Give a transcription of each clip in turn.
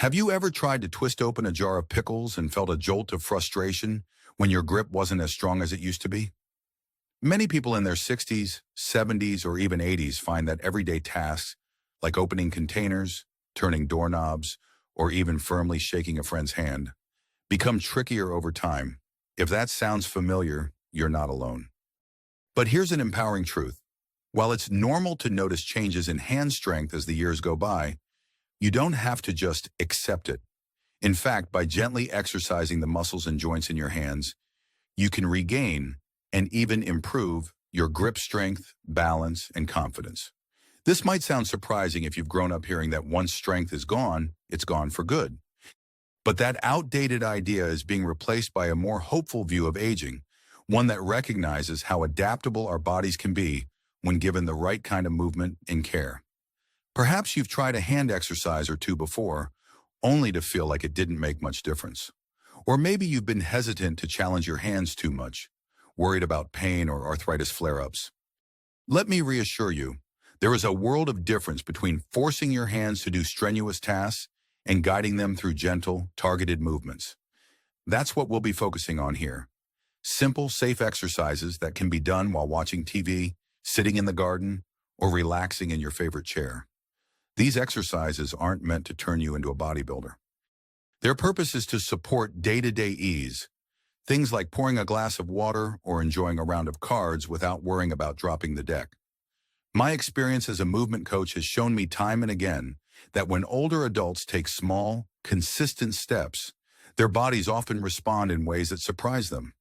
Have you ever tried to twist open a jar of pickles and felt a jolt of frustration when your grip wasn't as strong as it used to be? Many people in their 60s, 70s, or even 80s find that everyday tasks, like opening containers, turning doorknobs, or even firmly shaking a friend's hand, become trickier over time. If that sounds familiar, you're not alone. But here's an empowering truth. While it's normal to notice changes in hand strength as the years go by, you don't have to just accept it. In fact, by gently exercising the muscles and joints in your hands, you can regain and even improve your grip strength, balance, and confidence. This might sound surprising if you've grown up hearing that once strength is gone, it's gone for good. But that outdated idea is being replaced by a more hopeful view of aging, one that recognizes how adaptable our bodies can be when given the right kind of movement and care. Perhaps you've tried a hand exercise or two before, only to feel like it didn't make much difference. Or maybe you've been hesitant to challenge your hands too much, worried about pain or arthritis flare-ups. Let me reassure you, there is a world of difference between forcing your hands to do strenuous tasks and guiding them through gentle, targeted movements. That's what we'll be focusing on here. Simple, safe exercises that can be done while watching TV, sitting in the garden, or relaxing in your favorite chair. These exercises aren't meant to turn you into a bodybuilder. Their purpose is to support day-to-day ease, things like pouring a glass of water or enjoying a round of cards without worrying about dropping the deck. My experience as a movement coach has shown me time and again that when older adults take small, consistent steps, their bodies often respond in ways that surprise them.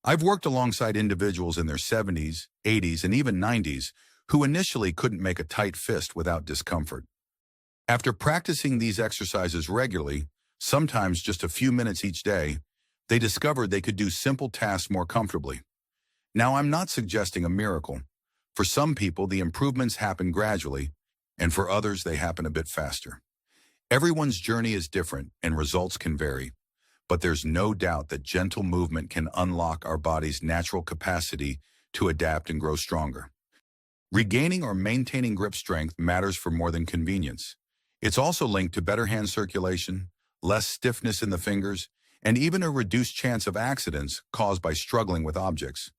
I've worked alongside individuals in their 70s, 80s, and even 90s who initially couldn't make a tight fist without discomfort. After practicing these exercises regularly, sometimes just a few minutes each day, they discovered they could do simple tasks more comfortably. Now, I'm not suggesting a miracle. For some people, the improvements happen gradually, and for others, they happen a bit faster. Everyone's journey is different, and results can vary. But there's no doubt that gentle movement can unlock our body's natural capacity to adapt and grow stronger. Regaining or maintaining grip strength matters for more than convenience. It's also linked to better hand circulation, less stiffness in the fingers, and even a reduced chance of accidents caused by struggling with objects.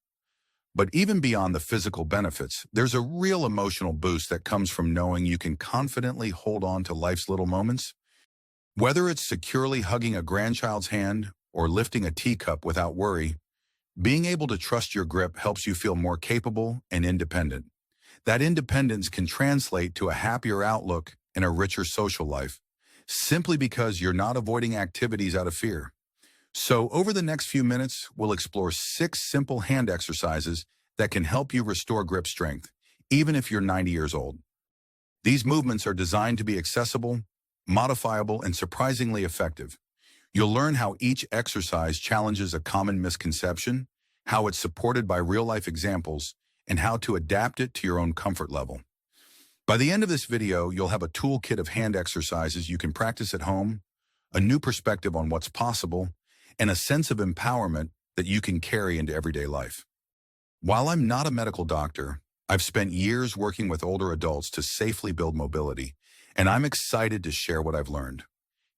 But even beyond the physical benefits, there's a real emotional boost that comes from knowing you can confidently hold on to life's little moments. Whether it's securely hugging a grandchild's hand or lifting a teacup without worry, being able to trust your grip helps you feel more capable and independent. That independence can translate to a happier outlook and a richer social life, simply because you're not avoiding activities out of fear. So over the next few minutes, we'll explore 6 simple hand exercises that can help you restore grip strength, even if you're 90 years old. These movements are designed to be accessible, modifiable, and surprisingly effective. You'll learn how each exercise challenges a common misconception, how it's supported by real-life examples, and how to adapt it to your own comfort level. By the end of this video, you'll have a toolkit of hand exercises you can practice at home, a new perspective on what's possible, and a sense of empowerment that you can carry into everyday life. While I'm not a medical doctor, I've spent years working with older adults to safely build mobility, and I'm excited to share what I've learned.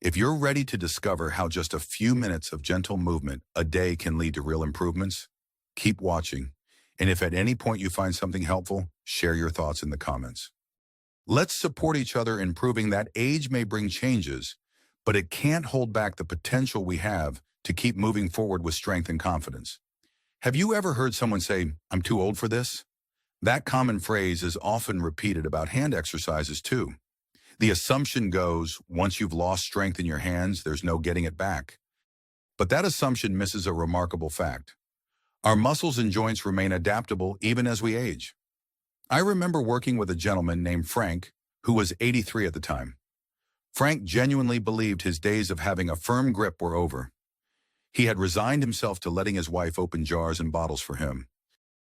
If you're ready to discover how just a few minutes of gentle movement a day can lead to real improvements, keep watching. And if at any point you find something helpful, share your thoughts in the comments. Let's support each other in proving that age may bring changes, but it can't hold back the potential we have to keep moving forward with strength and confidence. Have you ever heard someone say, "I'm too old for this"? That common phrase is often repeated about hand exercises too. The assumption goes, once you've lost strength in your hands, there's no getting it back. But that assumption misses a remarkable fact. Our muscles and joints remain adaptable even as we age. I remember working with a gentleman named Frank, who was 83 at the time. Frank genuinely believed his days of having a firm grip were over. He had resigned himself to letting his wife open jars and bottles for him.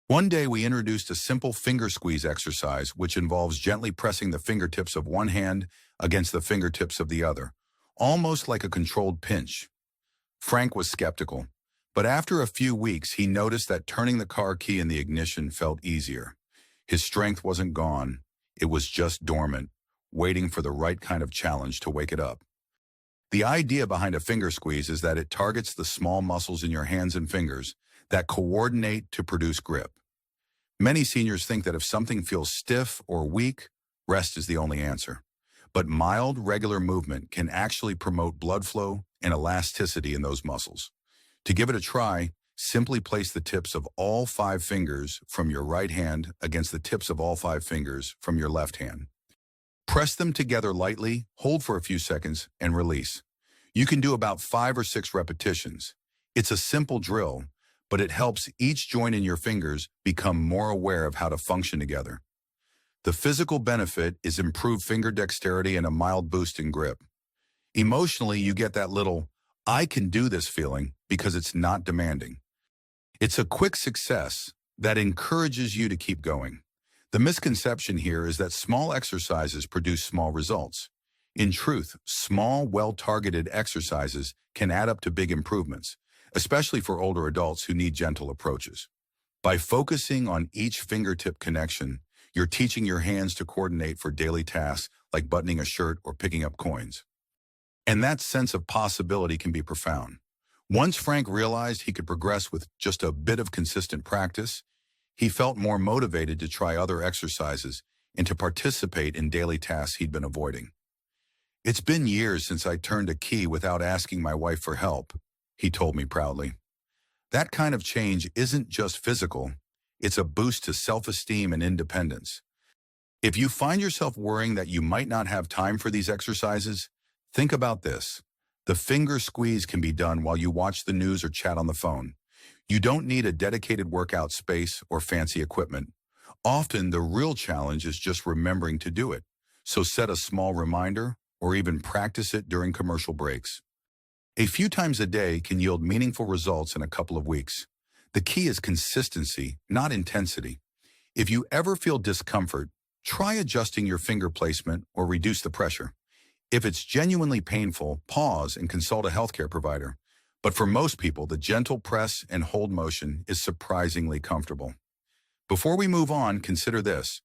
One day we introduced a simple finger squeeze exercise which involves gently pressing the fingertips of one hand against the fingertips of the other, almost like a controlled pinch. Frank was skeptical, but after a few weeks he noticed that turning the car key in the ignition felt easier. His strength wasn't gone, it was just dormant, waiting for the right kind of challenge to wake it up. The idea behind a finger squeeze is that it targets the small muscles in your hands and fingers that coordinate to produce grip. Many seniors think that if something feels stiff or weak, rest is the only answer. But mild, regular movement can actually promote blood flow and elasticity in those muscles. To give it a try, simply place the tips of all 5 fingers from your right hand against the tips of all 5 fingers from your left hand. Press them together lightly, hold for a few seconds, and release. You can do about 5 or 6 repetitions. It's a simple drill, but it helps each joint in your fingers become more aware of how to function together. The physical benefit is improved finger dexterity and a mild boost in grip. Emotionally, you get that little, I can do this feeling because it's not demanding. It's a quick success that encourages you to keep going. The misconception here is that small exercises produce small results. In truth, small, well-targeted exercises can add up to big improvements, especially for older adults who need gentle approaches. By focusing on each fingertip connection, you're teaching your hands to coordinate for daily tasks like buttoning a shirt or picking up coins. And that sense of possibility can be profound. Once Frank realized he could progress with just a bit of consistent practice, he felt more motivated to try other exercises and to participate in daily tasks he'd been avoiding. It's been years since I turned a key without asking my wife for help, he told me proudly. That kind of change isn't just physical, it's a boost to self-esteem and independence. If you find yourself worrying that you might not have time for these exercises, think about this. The finger squeeze can be done while you watch the news or chat on the phone. You don't need a dedicated workout space or fancy equipment. Often, the real challenge is just remembering to do it. So set a small reminder or even practice it during commercial breaks. A few times a day can yield meaningful results in a couple of weeks. The key is consistency, not intensity. If you ever feel discomfort, try adjusting your finger placement or reduce the pressure. If it's genuinely painful, pause and consult a healthcare provider. But for most people, the gentle press and hold motion is surprisingly comfortable. Before we move on, consider this.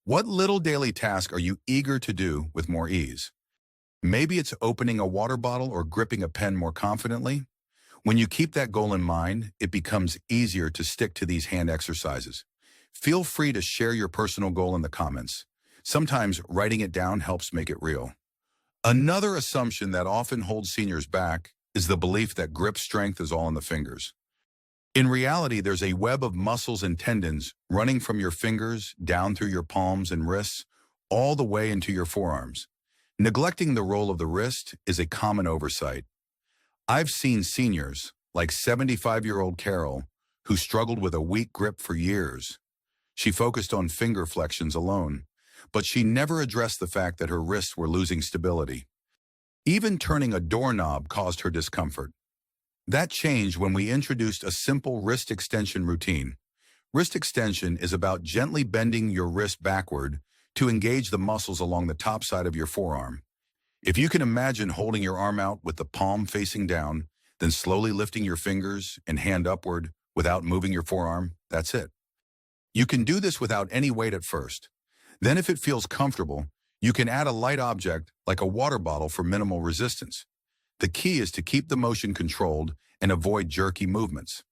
What little daily task are you eager to do with more ease? Maybe it's opening a water bottle or gripping a pen more confidently. When you keep that goal in mind, it becomes easier to stick to these hand exercises. Feel free to share your personal goal in the comments. Sometimes writing it down helps make it real. Another assumption that often holds seniors back is the belief that grip strength is all in the fingers. In reality, there's a web of muscles and tendons running from your fingers down through your palms and wrists, all the way into your forearms. Neglecting the role of the wrist is a common oversight. I've seen seniors, like 75-year-old Carol, who struggled with a weak grip for years. She focused on finger flexions alone, but she never addressed the fact that her wrists were losing stability. Even turning a doorknob caused her discomfort. That changed when we introduced a simple wrist extension routine. Wrist extension is about gently bending your wrist backward to engage the muscles along the top side of your forearm. If you can imagine holding your arm out with the palm facing down, then slowly lifting your fingers and hand upward without moving your forearm, that's it. You can do this without any weight at first. Then if it feels comfortable, you can add a light object like a water bottle for minimal resistance. The key is to keep the motion controlled and avoid jerky movements.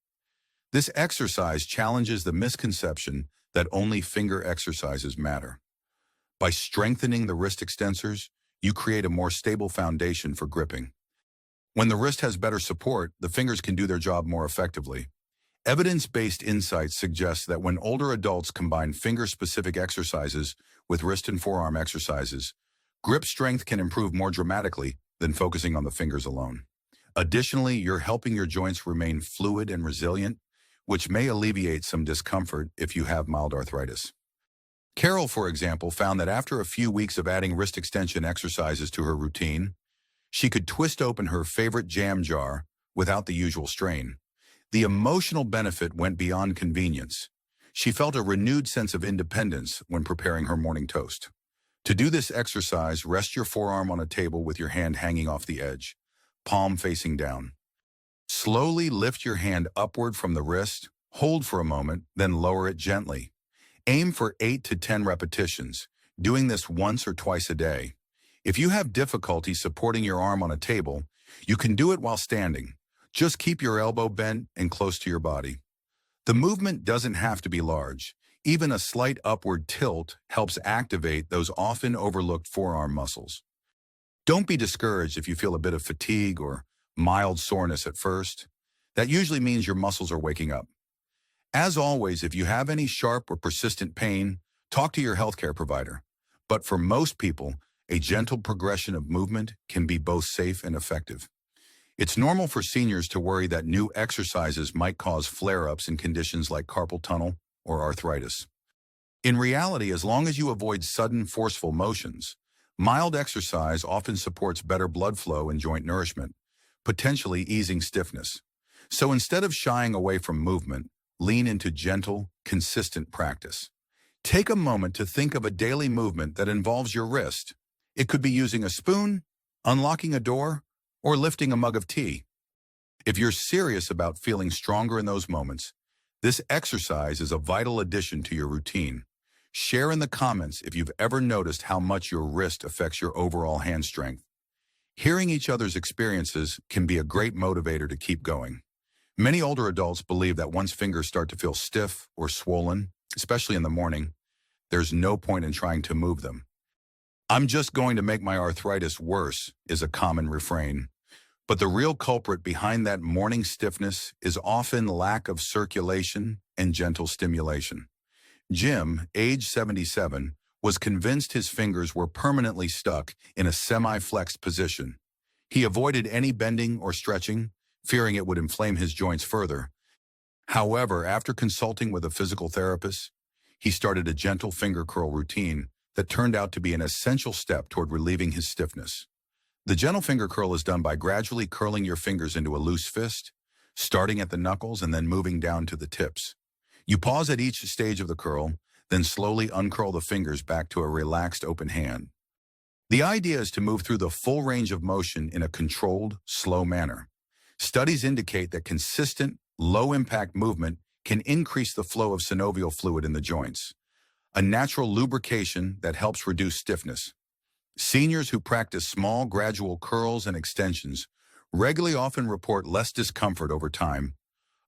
This exercise challenges the misconception that only finger exercises matter. By strengthening the wrist extensors, you create a more stable foundation for gripping. When the wrist has better support, the fingers can do their job more effectively. Evidence-based insights suggest that when older adults combine finger-specific exercises with wrist and forearm exercises, grip strength can improve more dramatically than focusing on the fingers alone. Additionally, you're helping your joints remain fluid and resilient, which may alleviate some discomfort if you have mild arthritis. Carol, for example, found that after a few weeks of adding wrist extension exercises to her routine, she could twist open her favorite jam jar without the usual strain. The emotional benefit went beyond convenience. She felt a renewed sense of independence when preparing her morning toast. To do this exercise, rest your forearm on a table with your hand hanging off the edge, palm facing down. Slowly lift your hand upward from the wrist, hold for a moment, then lower it gently. Aim for 8 to 10 repetitions, doing this once or twice a day. If you have difficulty supporting your arm on a table, you can do it while standing. Just keep your elbow bent and close to your body. The movement doesn't have to be large. Even a slight upward tilt helps activate those often overlooked forearm muscles. Don't be discouraged if you feel a bit of fatigue or mild soreness at first. That usually means your muscles are waking up. As always, if you have any sharp or persistent pain, talk to your healthcare provider. But for most people, a gentle progression of movement can be both safe and effective. It's normal for seniors to worry that new exercises might cause flare-ups in conditions like carpal tunnel or arthritis. In reality, as long as you avoid sudden, forceful motions, mild exercise often supports better blood flow and joint nourishment, potentially easing stiffness. So instead of shying away from movement, lean into gentle, consistent practice. Take a moment to think of a daily movement that involves your wrist. It could be using a spoon, unlocking a door, or lifting a mug of tea. If you're serious about feeling stronger in those moments, this exercise is a vital addition to your routine. Share in the comments if you've ever noticed how much your wrist affects your overall hand strength. Hearing each other's experiences can be a great motivator to keep going. Many older adults believe that once fingers start to feel stiff or swollen, especially in the morning, there's no point in trying to move them. "I'm just going to make my arthritis worse" is a common refrain. But the real culprit behind that morning stiffness is often lack of circulation and gentle stimulation. Jim, age 77, was convinced his fingers were permanently stuck in a semi-flexed position. He avoided any bending or stretching, fearing it would inflame his joints further. However, after consulting with a physical therapist, he started a gentle finger curl routine that turned out to be an essential step toward relieving his stiffness. The gentle finger curl is done by gradually curling your fingers into a loose fist, starting at the knuckles and then moving down to the tips. You pause at each stage of the curl, then slowly uncurl the fingers back to a relaxed open hand. The idea is to move through the full range of motion in a controlled, slow manner. Studies indicate that consistent, low-impact movement can increase the flow of synovial fluid in the joints, a natural lubrication that helps reduce stiffness. Seniors who practice small, gradual curls and extensions regularly often report less discomfort over time,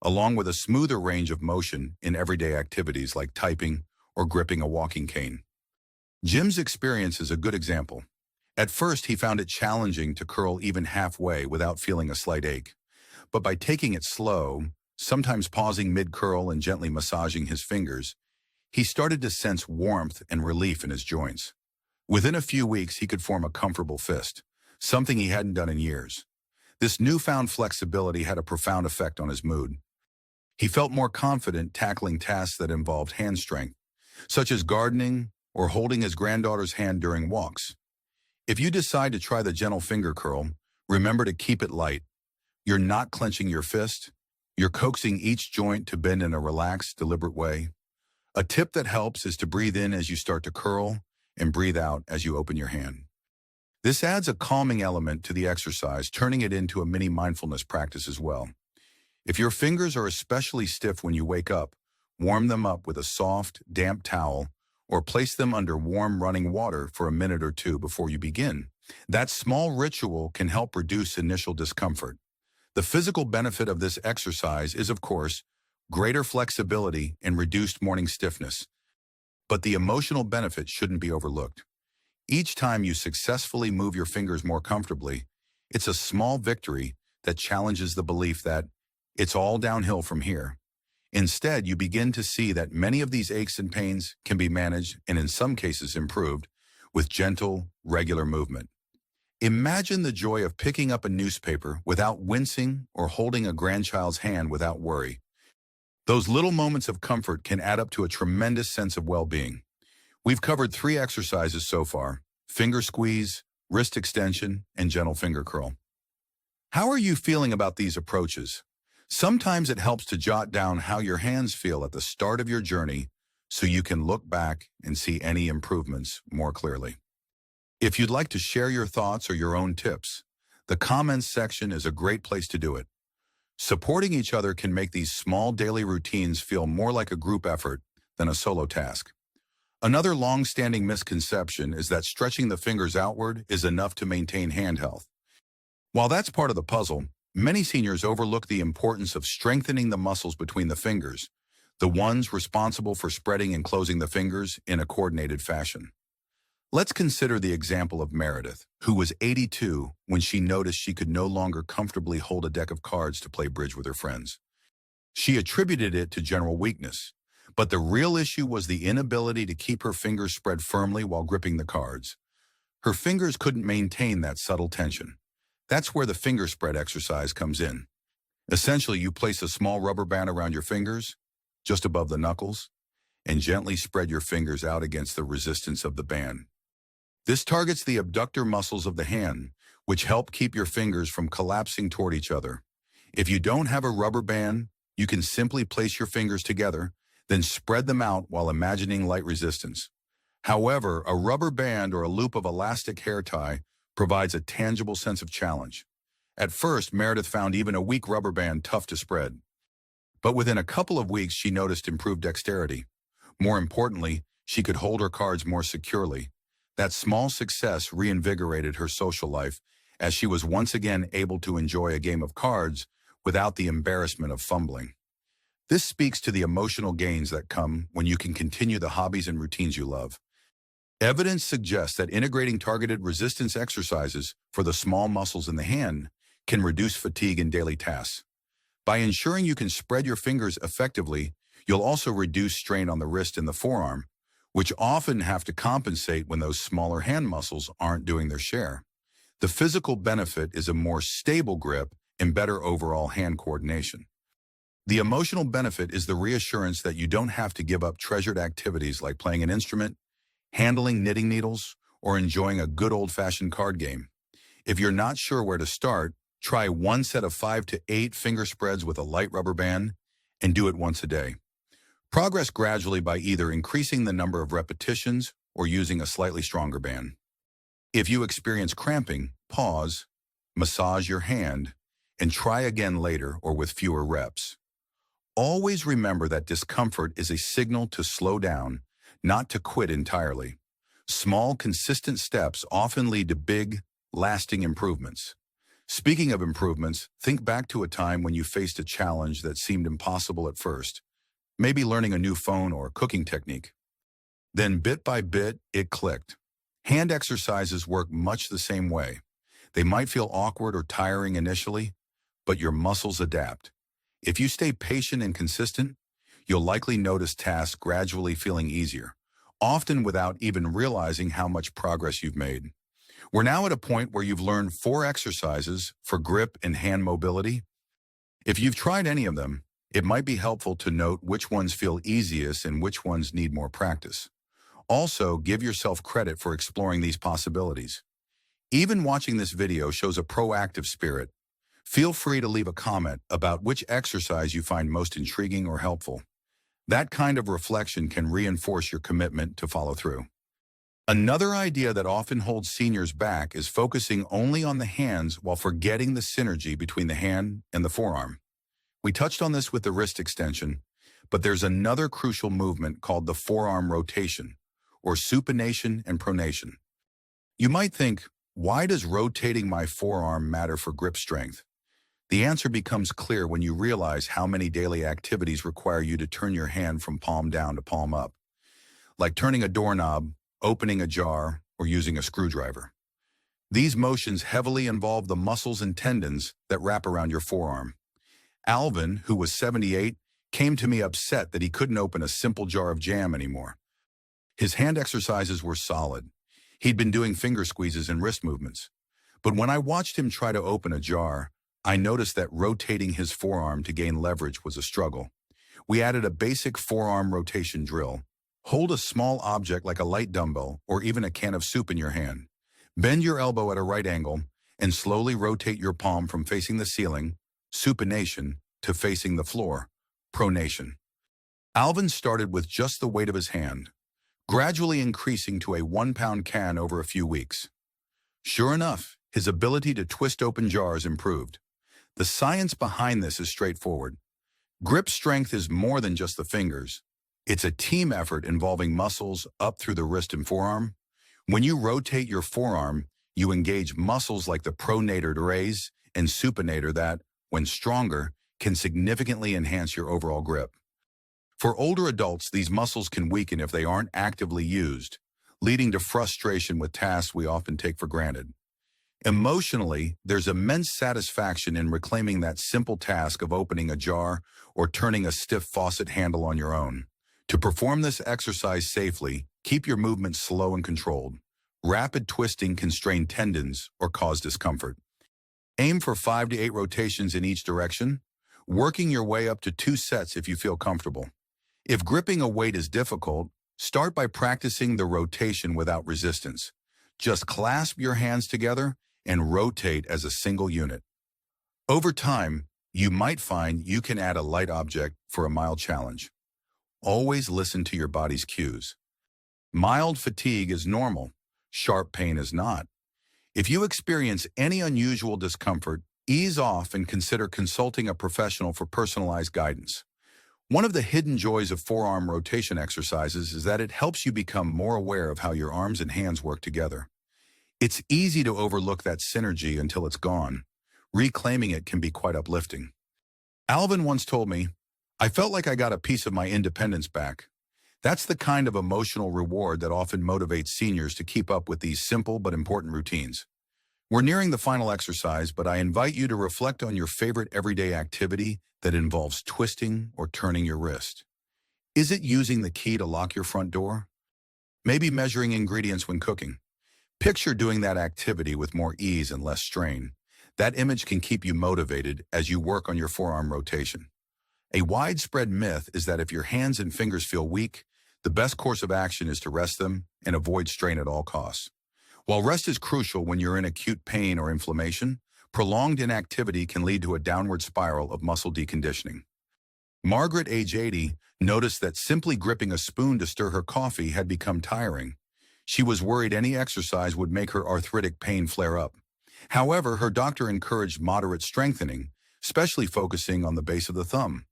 along with a smoother range of motion in everyday activities like typing or gripping a walking cane. Jim's experience is a good example. At first, he found it challenging to curl even halfway without feeling a slight ache. But by taking it slow, sometimes pausing mid-curl and gently massaging his fingers, he started to sense warmth and relief in his joints. Within a few weeks, he could form a comfortable fist, something he hadn't done in years. This newfound flexibility had a profound effect on his mood. He felt more confident tackling tasks that involved hand strength, such as gardening or holding his granddaughter's hand during walks. If you decide to try the gentle finger curl, remember to keep it light. You're not clenching your fist. You're coaxing each joint to bend in a relaxed, deliberate way. A tip that helps is to breathe in as you start to curl and breathe out as you open your hand. This adds a calming element to the exercise, turning it into a mini mindfulness practice as well. If your fingers are especially stiff when you wake up, warm them up with a soft, damp towel or place them under warm running water for a minute or two before you begin. That small ritual can help reduce initial discomfort. The physical benefit of this exercise is, of course, greater flexibility and reduced morning stiffness. But the emotional benefit shouldn't be overlooked. Each time you successfully move your fingers more comfortably, it's a small victory that challenges the belief that it's all downhill from here. Instead, you begin to see that many of these aches and pains can be managed and in some cases improved with gentle, regular movement. Imagine the joy of picking up a newspaper without wincing or holding a grandchild's hand without worry. Those little moments of comfort can add up to a tremendous sense of well-being. We've covered 3 exercises so far: finger squeeze, wrist extension, and gentle finger curl. How are you feeling about these approaches? Sometimes it helps to jot down how your hands feel at the start of your journey so you can look back and see any improvements more clearly. If you'd like to share your thoughts or your own tips, the comments section is a great place to do it. Supporting each other can make these small daily routines feel more like a group effort than a solo task. Another long-standing misconception is that stretching the fingers outward is enough to maintain hand health. While that's part of the puzzle, many seniors overlook the importance of strengthening the muscles between the fingers, the ones responsible for spreading and closing the fingers in a coordinated fashion. Let's consider the example of Meredith, who was 82 when she noticed she could no longer comfortably hold a deck of cards to play bridge with her friends. She attributed it to general weakness, but the real issue was the inability to keep her fingers spread firmly while gripping the cards. Her fingers couldn't maintain that subtle tension. That's where the finger spread exercise comes in. Essentially, you place a small rubber band around your fingers, just above the knuckles, and gently spread your fingers out against the resistance of the band. This targets the abductor muscles of the hand, which help keep your fingers from collapsing toward each other. If you don't have a rubber band, you can simply place your fingers together, then spread them out while imagining light resistance. However, a rubber band or a loop of elastic hair tie provides a tangible sense of challenge. At first, Meredith found even a weak rubber band tough to spread. But within a couple of weeks, she noticed improved dexterity. More importantly, she could hold her cards more securely. That small success reinvigorated her social life, as she was once again able to enjoy a game of cards without the embarrassment of fumbling. This speaks to the emotional gains that come when you can continue the hobbies and routines you love. Evidence suggests that integrating targeted resistance exercises for the small muscles in the hand can reduce fatigue in daily tasks. By ensuring you can spread your fingers effectively, you'll also reduce strain on the wrist and the forearm, which often have to compensate when those smaller hand muscles aren't doing their share. The physical benefit is a more stable grip and better overall hand coordination. The emotional benefit is the reassurance that you don't have to give up treasured activities like playing an instrument, handling knitting needles, or enjoying a good old-fashioned card game. If you're not sure where to start, try one set of 5 to 8 finger spreads with a light rubber band and do it once a day. Progress gradually by either increasing the number of repetitions or using a slightly stronger band. If you experience cramping, pause, massage your hand, and try again later or with fewer reps. Always remember that discomfort is a signal to slow down, not to quit entirely. Small, consistent steps often lead to big, lasting improvements. Speaking of improvements, think back to a time when you faced a challenge that seemed impossible at first. Maybe learning a new phone or cooking technique. Then bit by bit, it clicked. Hand exercises work much the same way. They might feel awkward or tiring initially, but your muscles adapt. If you stay patient and consistent, you'll likely notice tasks gradually feeling easier, often without even realizing how much progress you've made. We're now at a point where you've learned 4 exercises for grip and hand mobility. If you've tried any of them, it might be helpful to note which ones feel easiest and which ones need more practice. Also, give yourself credit for exploring these possibilities. Even watching this video shows a proactive spirit. Feel free to leave a comment about which exercise you find most intriguing or helpful. That kind of reflection can reinforce your commitment to follow through. Another idea that often holds seniors back is focusing only on the hands while forgetting the synergy between the hand and the forearm. We touched on this with the wrist extension, but there's another crucial movement called the forearm rotation, or supination and pronation. You might think, why does rotating my forearm matter for grip strength? The answer becomes clear when you realize how many daily activities require you to turn your hand from palm down to palm up, like turning a doorknob, opening a jar, or using a screwdriver. These motions heavily involve the muscles and tendons that wrap around your forearm. Alvin, who was 78, came to me upset that he couldn't open a simple jar of jam anymore. His hand exercises were solid. He'd been doing finger squeezes and wrist movements. But when I watched him try to open a jar, I noticed that rotating his forearm to gain leverage was a struggle. We added a basic forearm rotation drill. Hold a small object like a light dumbbell or even a can of soup in your hand. Bend your elbow at a right angle and slowly rotate your palm from facing the ceiling, supination, to facing the floor, pronation. Alvin started with just the weight of his hand, gradually increasing to a 1-pound can over a few weeks. Sure enough, his ability to twist open jars improved. The science behind this is straightforward. Grip strength is more than just the fingers. It's a team effort involving muscles up through the wrist and forearm. When you rotate your forearm, you engage muscles like the pronator raise and supinator that, when stronger, can significantly enhance your overall grip. For older adults, these muscles can weaken if they aren't actively used, leading to frustration with tasks we often take for granted. Emotionally, there's immense satisfaction in reclaiming that simple task of opening a jar or turning a stiff faucet handle on your own. To perform this exercise safely, keep your movements slow and controlled. Rapid twisting can strain tendons or cause discomfort. Aim for 5 to 8 rotations in each direction, working your way up to 2 sets if you feel comfortable. If gripping a weight is difficult, start by practicing the rotation without resistance. Just clasp your hands together and rotate as a single unit. Over time, you might find you can add a light object for a mild challenge. Always listen to your body's cues. Mild fatigue is normal. Sharp pain is not. If you experience any unusual discomfort, ease off and consider consulting a professional for personalized guidance. One of the hidden joys of forearm rotation exercises is that it helps you become more aware of how your arms and hands work together. It's easy to overlook that synergy until it's gone. Reclaiming it can be quite uplifting. Alvin once told me, "I felt like I got a piece of my independence back." That's the kind of emotional reward that often motivates seniors to keep up with these simple but important routines. We're nearing the final exercise, but I invite you to reflect on your favorite everyday activity that involves twisting or turning your wrist. Is it using the key to lock your front door? Maybe measuring ingredients when cooking. Picture doing that activity with more ease and less strain. That image can keep you motivated as you work on your forearm rotation. A widespread myth is that if your hands and fingers feel weak, the best course of action is to rest them and avoid strain at all costs. While rest is crucial when you're in acute pain or inflammation, prolonged inactivity can lead to a downward spiral of muscle deconditioning. Margaret, age 80, noticed that simply gripping a spoon to stir her coffee had become tiring. She was worried any exercise would make her arthritic pain flare up. However, her doctor encouraged moderate strengthening, especially focusing on the base of the thumb,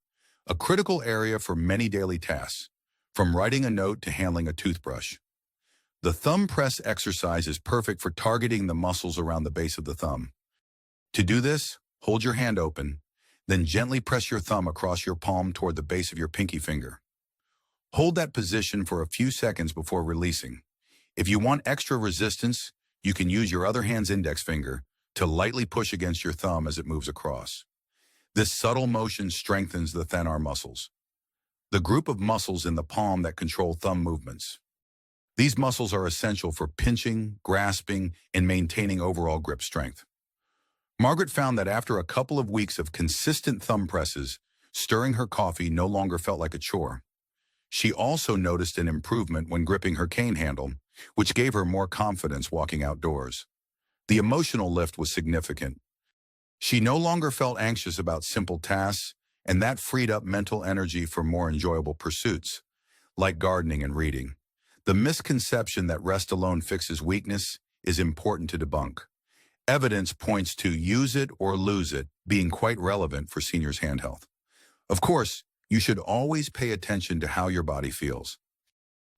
a critical area for many daily tasks, from writing a note to handling a toothbrush. The thumb press exercise is perfect for targeting the muscles around the base of the thumb. To do this, hold your hand open, then gently press your thumb across your palm toward the base of your pinky finger. Hold that position for a few seconds before releasing. If you want extra resistance, you can use your other hand's index finger to lightly push against your thumb as it moves across. This subtle motion strengthens the thenar muscles, the group of muscles in the palm that control thumb movements. These muscles are essential for pinching, grasping, and maintaining overall grip strength. Margaret found that after a couple of weeks of consistent thumb presses, stirring her coffee no longer felt like a chore. She also noticed an improvement when gripping her cane handle, which gave her more confidence walking outdoors. The emotional lift was significant. She no longer felt anxious about simple tasks, and that freed up mental energy for more enjoyable pursuits, like gardening and reading. The misconception that rest alone fixes weakness is important to debunk. Evidence points to use it or lose it being quite relevant for seniors' hand health. Of course, you should always pay attention to how your body feels.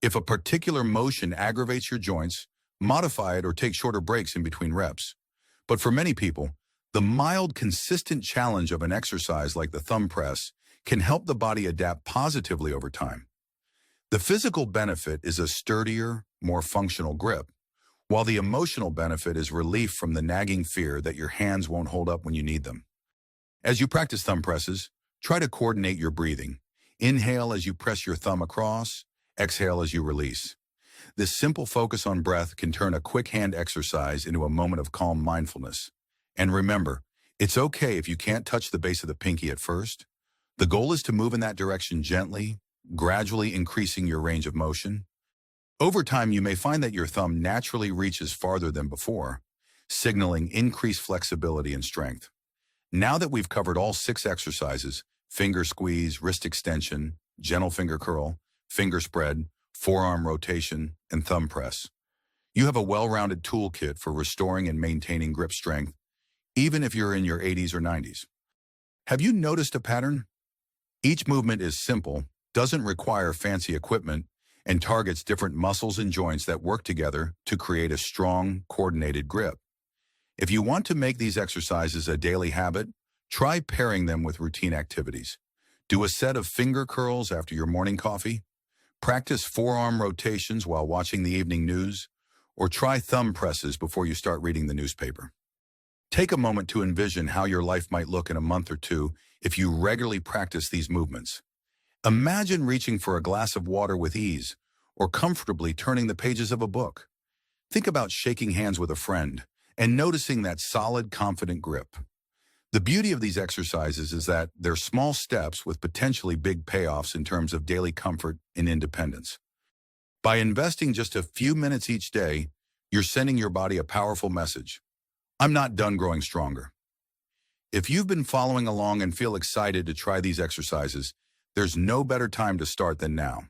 If a particular motion aggravates your joints, modify it or take shorter breaks in between reps. But for many people, the mild, consistent challenge of an exercise like the thumb press can help the body adapt positively over time. The physical benefit is a sturdier, more functional grip, while the emotional benefit is relief from the nagging fear that your hands won't hold up when you need them. As you practice thumb presses, try to coordinate your breathing. Inhale as you press your thumb across, exhale as you release. This simple focus on breath can turn a quick hand exercise into a moment of calm mindfulness. And remember, it's okay if you can't touch the base of the pinky at first. The goal is to move in that direction gently, gradually increasing your range of motion. Over time, you may find that your thumb naturally reaches farther than before, signaling increased flexibility and strength. Now that we've covered all 6 exercises, finger squeeze, wrist extension, gentle finger curl, finger spread, forearm rotation, and thumb press, you have a well-rounded toolkit for restoring and maintaining grip strength, even if you're in your 80s or 90s. Have you noticed a pattern? Each movement is simple, doesn't require fancy equipment, and targets different muscles and joints that work together to create a strong, coordinated grip. If you want to make these exercises a daily habit, try pairing them with routine activities. Do a set of finger curls after your morning coffee, practice forearm rotations while watching the evening news, or try thumb presses before you start reading the newspaper. Take a moment to envision how your life might look in a month or two if you regularly practice these movements. Imagine reaching for a glass of water with ease, or comfortably turning the pages of a book. Think about shaking hands with a friend and noticing that solid, confident grip. The beauty of these exercises is that they're small steps with potentially big payoffs in terms of daily comfort and independence. By investing just a few minutes each day, you're sending your body a powerful message. I'm not done growing stronger. If you've been following along and feel excited to try these exercises, there's no better time to start than now.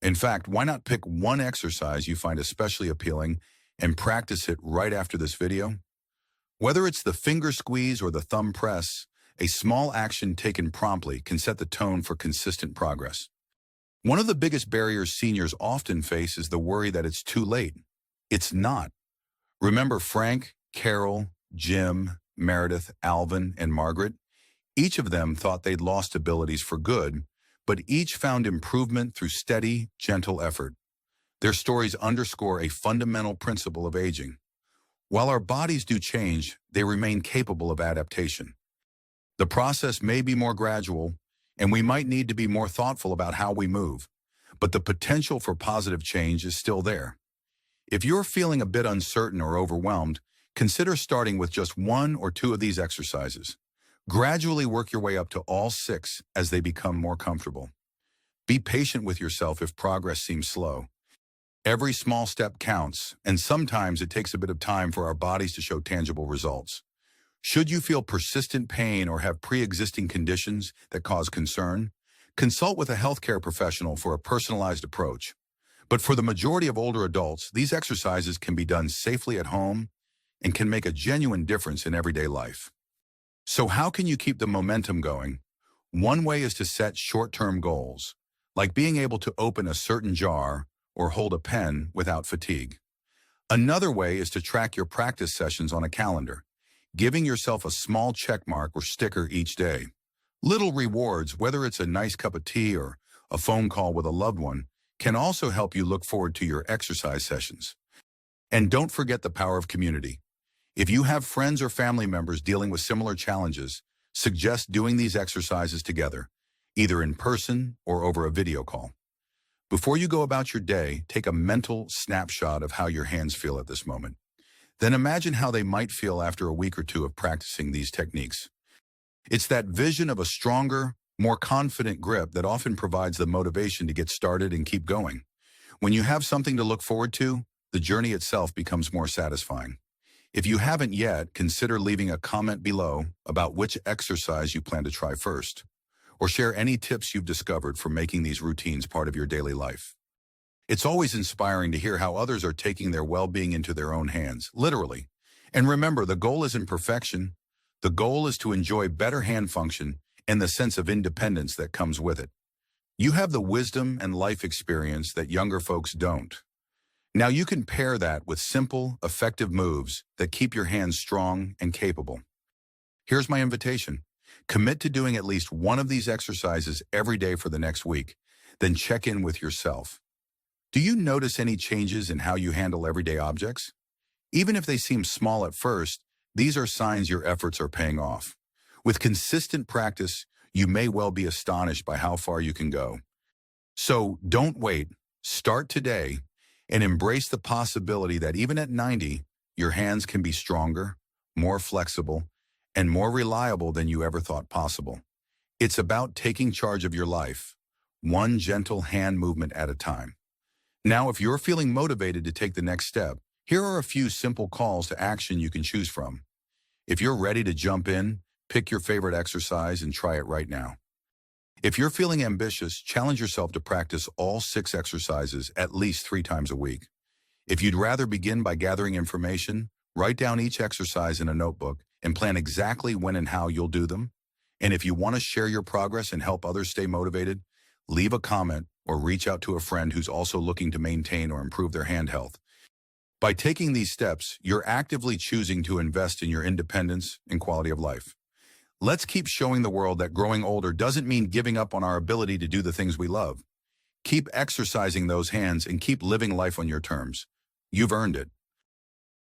In fact, why not pick one exercise you find especially appealing and practice it right after this video? Whether it's the finger squeeze or the thumb press, a small action taken promptly can set the tone for consistent progress. One of the biggest barriers seniors often face is the worry that it's too late. It's not. Remember Frank, Carol, Jim, Meredith, Alvin, and Margaret? Each of them thought they'd lost abilities for good, but each found improvement through steady, gentle effort. Their stories underscore a fundamental principle of aging. While our bodies do change, they remain capable of adaptation. The process may be more gradual, and we might need to be more thoughtful about how we move, but the potential for positive change is still there. If you're feeling a bit uncertain or overwhelmed, consider starting with just one or two of these exercises. Gradually work your way up to all 6 as they become more comfortable. Be patient with yourself if progress seems slow. Every small step counts, and sometimes it takes a bit of time for our bodies to show tangible results. Should you feel persistent pain or have pre-existing conditions that cause concern, consult with a healthcare professional for a personalized approach. But for the majority of older adults, these exercises can be done safely at home and can make a genuine difference in everyday life. So how can you keep the momentum going? One way is to set short-term goals, like being able to open a certain jar or hold a pen without fatigue. Another way is to track your practice sessions on a calendar, giving yourself a small check mark or sticker each day. Little rewards, whether it's a nice cup of tea or a phone call with a loved one, can also help you look forward to your exercise sessions. And don't forget the power of community. If you have friends or family members dealing with similar challenges, suggest doing these exercises together, either in person or over a video call. Before you go about your day, take a mental snapshot of how your hands feel at this moment. Then imagine how they might feel after a week or two of practicing these techniques. It's that vision of a stronger, more confident grip that often provides the motivation to get started and keep going. When you have something to look forward to, the journey itself becomes more satisfying. If you haven't yet, consider leaving a comment below about which exercise you plan to try first, or share any tips you've discovered for making these routines part of your daily life. It's always inspiring to hear how others are taking their well-being into their own hands, literally. And remember, the goal isn't perfection. The goal is to enjoy better hand function and the sense of independence that comes with it. You have the wisdom and life experience that younger folks don't. Now you can pair that with simple, effective moves that keep your hands strong and capable. Here's my invitation. Commit to doing at least one of these exercises every day for the next week, then check in with yourself. Do you notice any changes in how you handle everyday objects? Even if they seem small at first, these are signs your efforts are paying off. With consistent practice, you may well be astonished by how far you can go. So don't wait. Start today and embrace the possibility that even at 90, your hands can be stronger, more flexible, and more reliable than you ever thought possible. It's about taking charge of your life, one gentle hand movement at a time. Now, if you're feeling motivated to take the next step, here are a few simple calls to action you can choose from. If you're ready to jump in, pick your favorite exercise and try it right now. If you're feeling ambitious, challenge yourself to practice all 6 exercises at least 3 times a week. If you'd rather begin by gathering information, write down each exercise in a notebook and plan exactly when and how you'll do them. And if you want to share your progress and help others stay motivated, leave a comment, or reach out to a friend who's also looking to maintain or improve their hand health. By taking these steps, you're actively choosing to invest in your independence and quality of life. Let's keep showing the world that growing older doesn't mean giving up on our ability to do the things we love. Keep exercising those hands and keep living life on your terms. You've earned it.